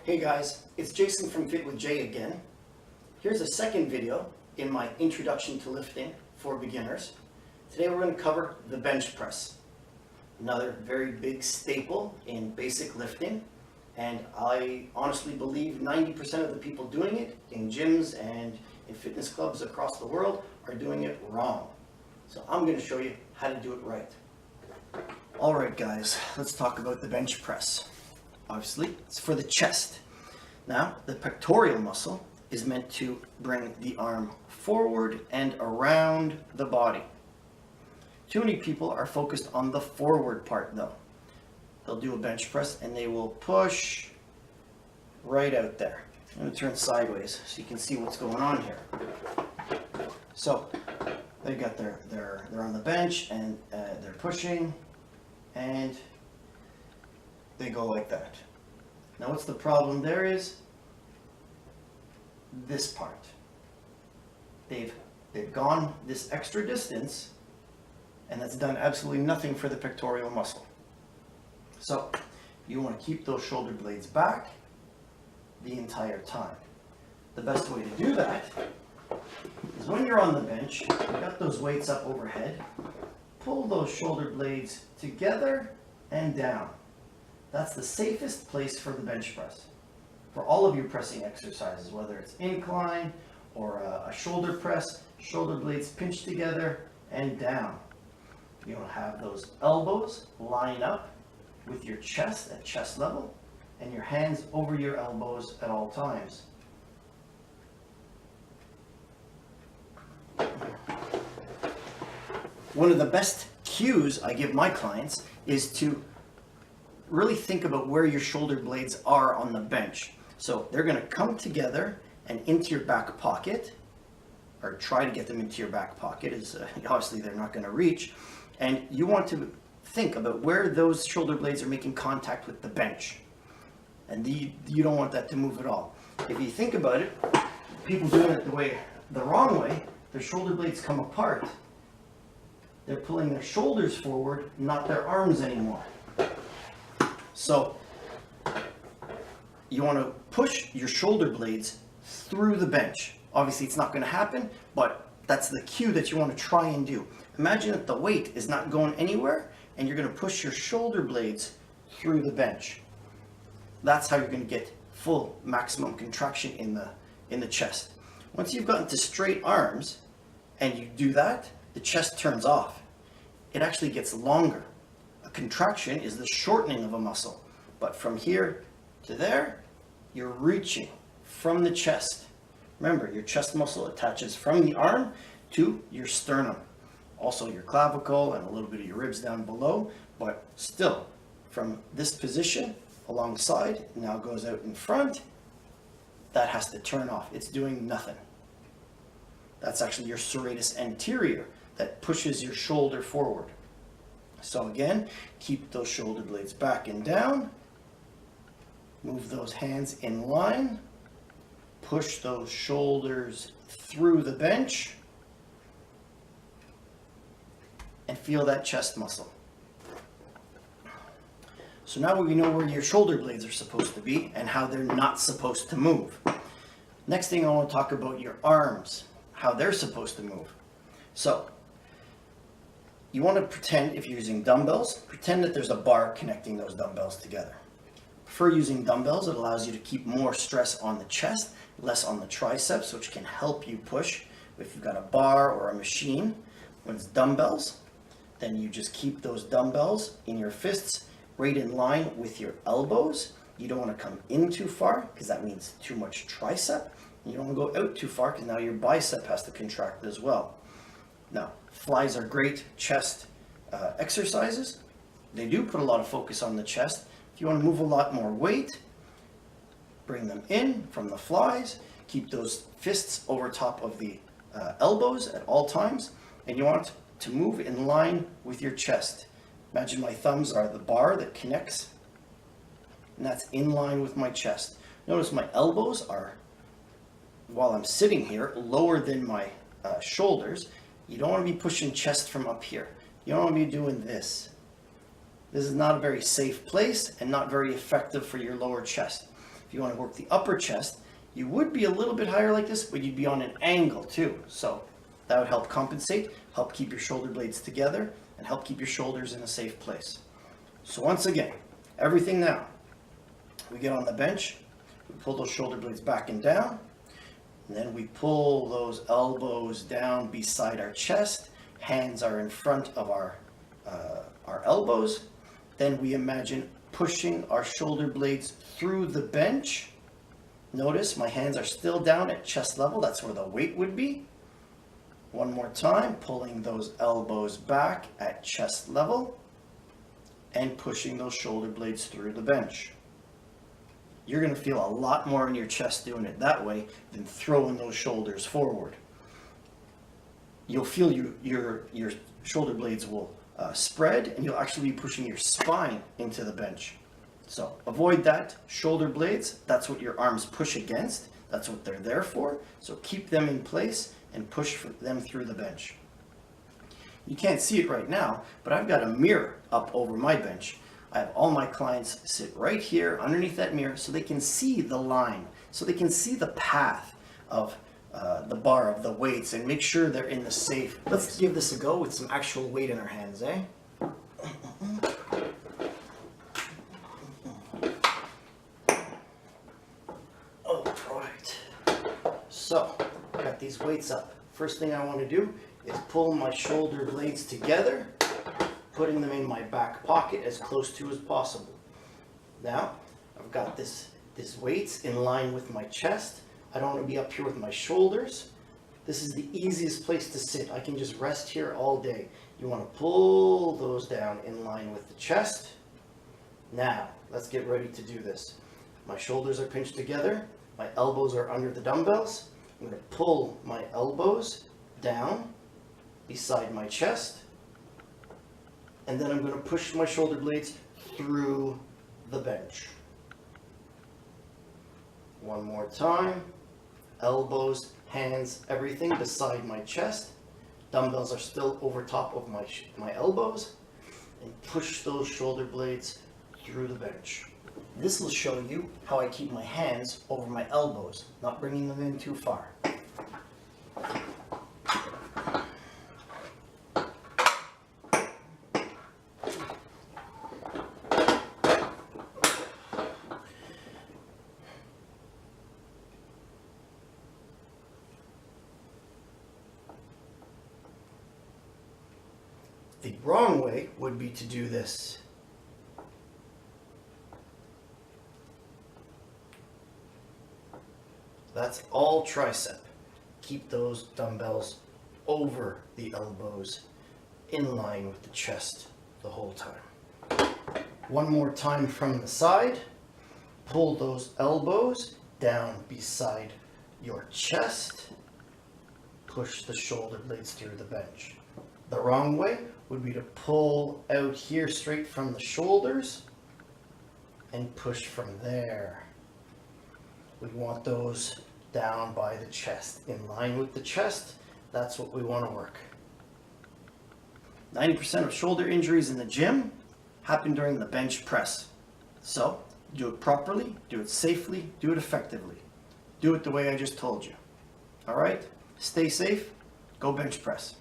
Hey guys, it's Jason from Fit with Jay again. Here's a second video in my introduction to lifting for beginners. Today we're going to cover the bench press, another very big staple in basic lifting, and I honestly believe 90% of the people doing it in gyms and in fitness clubs across the world are doing it wrong. So I'm going to show you how to do it right. Alright guys, let's talk about the bench press. Obviously, it's for the chest. Now, the pectoral muscle is meant to bring the arm forward and around the body. Too many people are focused on the forward part though. They'll do a bench press and they will push right out there. I'm going to turn sideways so you can see what's going on here. So, they got they're on the bench and they're pushing and they go like that. Now what's the problem there is this part. They've gone this extra distance and that's done absolutely nothing for the pectoral muscle. So you want to keep those shoulder blades back the entire time. The best way to do that is when you're on the bench, you've got those weights up overhead, pull those shoulder blades together and down. That's the safest place for the bench press. For all of your pressing exercises, whether it's incline or a shoulder press, shoulder blades pinched together and down. You don't have those elbows line up with your chest at chest level and your hands over your elbows at all times. One of the best cues I give my clients is to really think about where your shoulder blades are on the bench. So they're going to come together and into your back pocket, or try to get them into your back pocket, as obviously they're not going to reach. And you want to think about where those shoulder blades are making contact with the bench. And you don't want that to move at all. If you think about it, people doing it the wrong way, their shoulder blades come apart. They're pulling their shoulders forward, not their arms anymore. So you want to push your shoulder blades through the bench. Obviously it's not going to happen, but that's the cue that you want to try and do. Imagine that the weight is not going anywhere and you're going to push your shoulder blades through the bench. That's how you're going to get full maximum contraction in the chest. Once you've gotten to straight arms and you do that, the chest turns off. It actually gets longer. A contraction is the shortening of a muscle, but from here to there, you're reaching from the chest. Remember, your chest muscle attaches from the arm to your sternum. Also your clavicle and a little bit of your ribs down below, but still from this position alongside, now goes out in front, that has to turn off. It's doing nothing. That's actually your serratus anterior that pushes your shoulder forward. So again, keep those shoulder blades back and down. Move those hands in line. Push those shoulders through the bench. And feel that chest muscle. So now we know where your shoulder blades are supposed to be and how they're not supposed to move. Next thing I want to talk about your arms, how they're supposed to move. So you want to pretend, if you're using dumbbells, pretend that there's a bar connecting those dumbbells together. For using dumbbells, it allows you to keep more stress on the chest, less on the triceps, which can help you push. If you've got a bar or a machine, when it's dumbbells, then you just keep those dumbbells in your fists right in line with your elbows. You don't want to come in too far because that means too much tricep. You don't want to go out too far because now your bicep has to contract as well. Now, flies are great chest exercises. They do put a lot of focus on the chest. If you want to move a lot more weight, bring them in from the flies. Keep those fists over top of the elbows at all times. And you want to move in line with your chest. Imagine my thumbs are the bar that connects, and that's in line with my chest. Notice my elbows are, while I'm sitting here, lower than my shoulders. You don't want to be pushing chest from up here. You don't want to be doing this. This is not a very safe place and not very effective for your lower chest. If you want to work the upper chest, you would be a little bit higher like this, but you'd be on an angle too. So that would help compensate, help keep your shoulder blades together, and help keep your shoulders in a safe place. So once again, everything now. We get on the bench, we pull those shoulder blades back and down, and then we pull those elbows down beside our chest. Hands are in front of our elbows. Then we imagine pushing our shoulder blades through the bench. Notice my hands are still down at chest level. That's where the weight would be. One more time, pulling those elbows back at chest level and pushing those shoulder blades through the bench. You're going to feel a lot more in your chest doing it that way than throwing those shoulders forward. You'll feel your shoulder blades will spread, and you'll actually be pushing your spine into the bench. So avoid that. Shoulder blades, that's what your arms push against. That's what they're there for. So keep them in place and push them through the bench. You can't see it right now, but I've got a mirror up over my bench. I have all my clients sit right here underneath that mirror so they can see the line, so they can see the path of the bar of the weights and make sure they're in the safe place. Let's give this a go with some actual weight in our hands, eh? Alright, so I got these weights up. First thing I want to do is pull my shoulder blades together, putting them in my back pocket as close to as possible. Now, I've got this weights in line with my chest. I don't want to be up here with my shoulders. This is the easiest place to sit. I can just rest here all day. You want to pull those down in line with the chest. Now, let's get ready to do this. My shoulders are pinched together. My elbows are under the dumbbells. I'm going to pull my elbows down beside my chest. And then I'm going to push my shoulder blades through the bench. One more time. Elbows, hands, everything beside my chest. Dumbbells are still over top of my elbows. And push those shoulder blades through the bench. This will show you how I keep my hands over my elbows, not bringing them in too far. The wrong way would be to do this. That's all tricep. Keep those dumbbells over the elbows, in line with the chest the whole time. One more time from the side. Pull those elbows down beside your chest. Push the shoulder blades through the bench. The wrong way would be to pull out here straight from the shoulders and push from there. We want those down by the chest, in line with the chest. That's what we want to work. 90% of shoulder injuries in the gym happen during the bench press. So, do it properly, do it safely, do it effectively. Do it the way I just told you. All right? Stay safe. Go bench press.